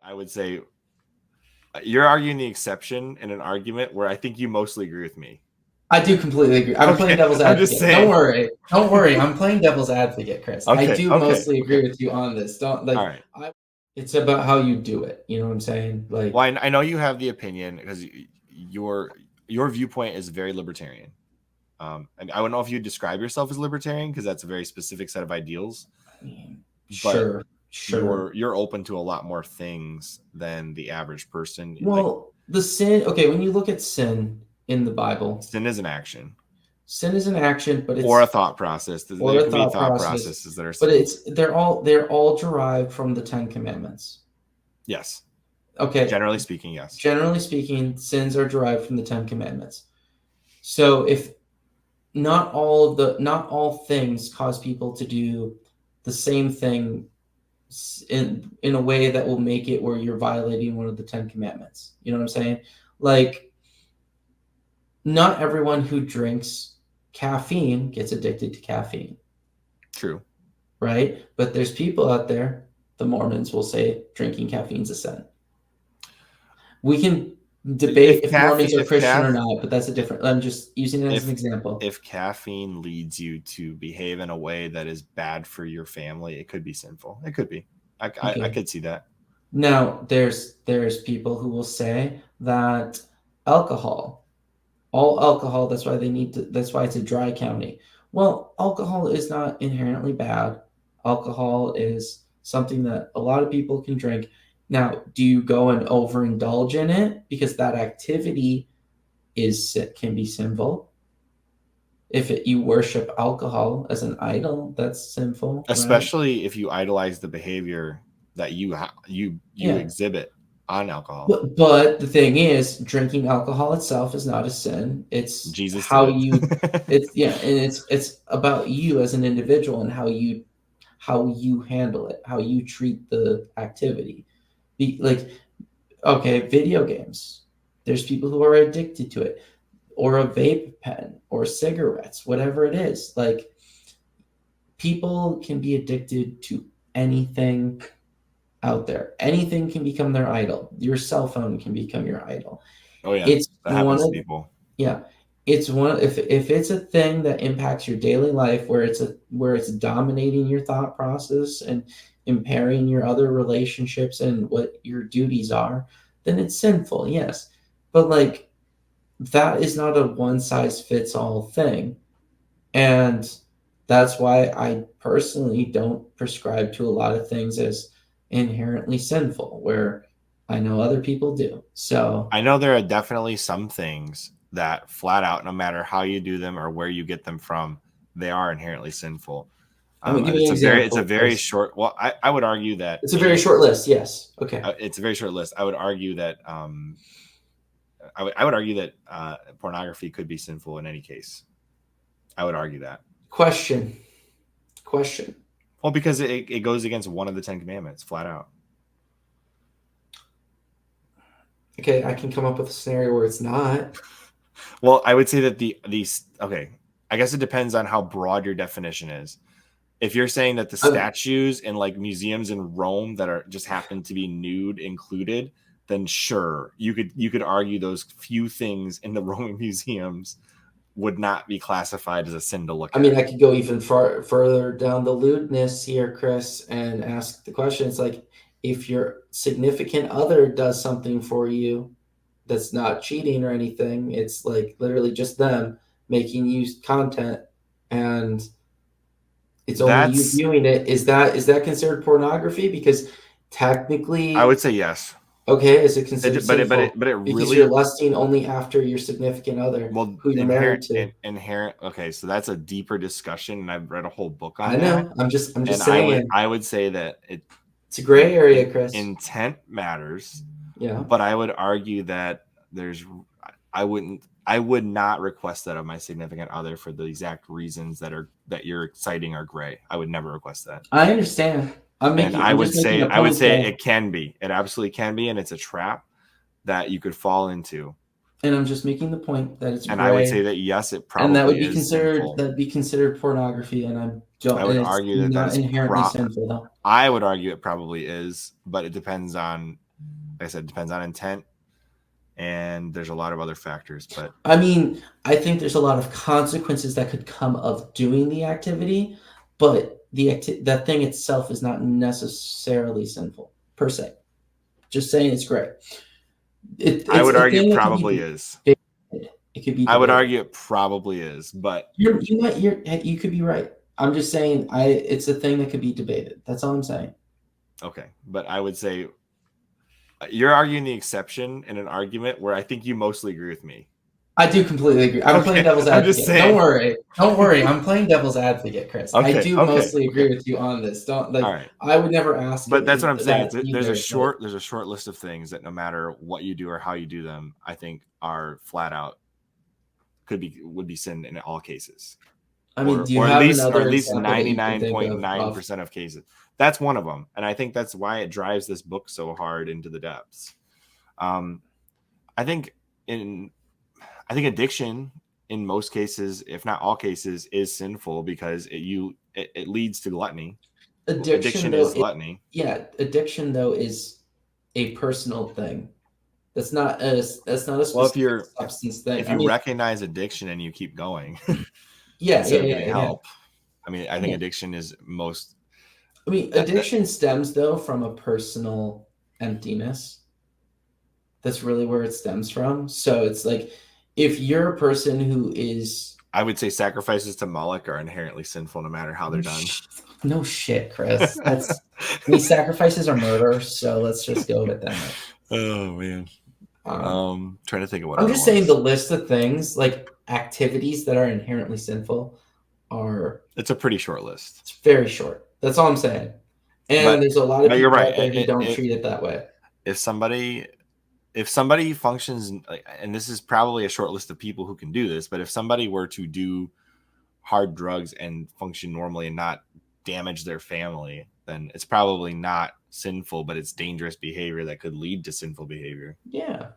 I would say you're arguing the exception in an argument where I think you mostly agree with me. I do completely agree. I'm playing devil's I'm just advocate. saying. Don't worry. I'm playing devil's advocate, Chris. I do mostly agree with you on this. Don't like. All right. It's about how you do it. You know what I'm saying? Like, well, I know you have the opinion because your viewpoint is very libertarian. I don't know if you describe yourself as libertarian because that's a very specific set of ideals. Sure. You're open to a lot more things than the average person. Well, the sin. Okay, when you look at sin in the Bible, sin is an action. Sin is an action, but it's or a thought process. There can be thought processes that are. But they're all derived from the Ten Commandments. Yes. Okay. Generally speaking, yes. Generally speaking, sins are derived from the Ten Commandments. So if not all things cause people to do the same thing in a way that will make it where you're violating one of the Ten Commandments. You know what I'm saying? Like, not everyone who drinks caffeine gets addicted to caffeine. True. Right? But there's people out there, the Mormons will say drinking caffeine's a sin. We can debate if Mormons are Christian or not, but that's a different. I'm just using it as an example. If caffeine leads you to behave in a way that is bad for your family, it could be sinful. It could be. I could see that. Now, there's people who will say that all alcohol, that's why it's a dry county. Well, alcohol is not inherently bad. Alcohol is something that a lot of people can drink. Now, do you go and overindulge in it because that activity can be sinful? If you worship alcohol as an idol, that's sinful. Especially if you idolize the behavior that you exhibit on alcohol. But the thing is, drinking alcohol itself is not a sin. It's Jesus how you. It's about you as an individual and how you handle it, how you treat the activity. Video games. There's people who are addicted to it, or a vape pen, or cigarettes, whatever it is. Like, people can be addicted to anything out there. Anything can become their idol. Your cell phone can become your idol. Oh yeah, that happens to people. Yeah, it's one. If it's a thing that impacts your daily life, where it's dominating your thought process and impairing your other relationships and what your duties are, then it's sinful. Yes, but like, that is not a one size fits all thing, and that's why I personally don't prescribe to a lot of things as inherently sinful, where I know other people do. So I know there are definitely some things that flat out, no matter how you do them or where you get them from, they are inherently sinful. It's a very short. Well, I would argue that it's a very short list. Yes. Okay. It's a very short list. I would argue that I would argue that pornography could be sinful in any case. I would argue that. Question. Well, because it goes against one of the 10 Commandments, flat out. Okay, I can come up with a scenario where it's not. Well, I would say that okay, I guess it depends on how broad your definition is. If you're saying that the statues in like museums in Rome that are just happen to be nude included, then sure, you could argue those few things in the Roman museums would not be classified as a sin to look at. I mean, I could go even further down the lewdness here, Chris, and ask the question. It's like, if your significant other does something for you that's not cheating or anything, it's like literally just them making you content, and it's only you viewing it. Is that considered pornography? Because technically, I would say yes. Okay, is it considered sinful? But it because really, you're lusting only after your significant other, who you're married to. Okay, so that's a deeper discussion, and I've read a whole book on that. I know. I'm just saying. I would say that it's a gray area, Chris. Intent matters. Yeah. But I would argue that I would not request that of my significant other for the exact reasons that you're citing are gray. I would never request that. I understand. I would say it can be. It absolutely can be, and it's a trap that you could fall into. And I'm just making the point that it's and gray. I would say that yes, it probably and that would be is considered sinful. that'd be considered pornography, and I would argue that not that's inherently sinful though. I would argue it probably is, but it depends on like I said, it depends on intent, and there's a lot of other factors. But I mean, I think there's a lot of consequences that could come of doing the activity, but that thing itself is not necessarily sinful per se. Just saying it's great. I It's would a argue thing it that can probably be is. debated. It could be I would debated. argue it probably is, but You could be right. I'm just saying it's a thing that could be debated. That's all I'm saying. okay. But I would say you're arguing the exception in an argument where I think you mostly agree with me. I do completely agree. I'm playing devil's I'm advocate. just saying. Don't worry. I'm playing devil's advocate, Chris. I do mostly agree with you on this. Don't like. All right. I would never ask. But that's what I'm saying. There's a short list of things that no matter what you do or how you do them, I think are flat out would be sin in all cases. I mean, do you have another or at least example that you can think 99.9% of cases? That's one of them, and I think that's why it drives this book so hard into the depths. I think addiction in most cases, if not all cases, is sinful because it leads to gluttony. Addiction is gluttony. Addiction though is a personal thing. That's not a specific substance thing. If you recognize addiction and you keep going, help. I mean, I think addiction is most. I mean, addiction stems though from a personal emptiness. That's really where it stems from. So it's like, if you're a person who is, I would say sacrifices to Moloch are inherently sinful, no matter how they're done. No shit, Chris. These sacrifices are murder. So let's just go with that. Oh man. Trying to think of what I'm just saying. The list of things, like activities that are inherently sinful, it's a pretty short list. It's very short. That's all I'm saying. And there's a lot of people out there who don't treat it that way. If somebody functions, and this is probably a short list of people who can do this, but if somebody were to do hard drugs and function normally and not damage their family, then it's probably not sinful, but it's dangerous behavior that could lead to sinful behavior. Yeah.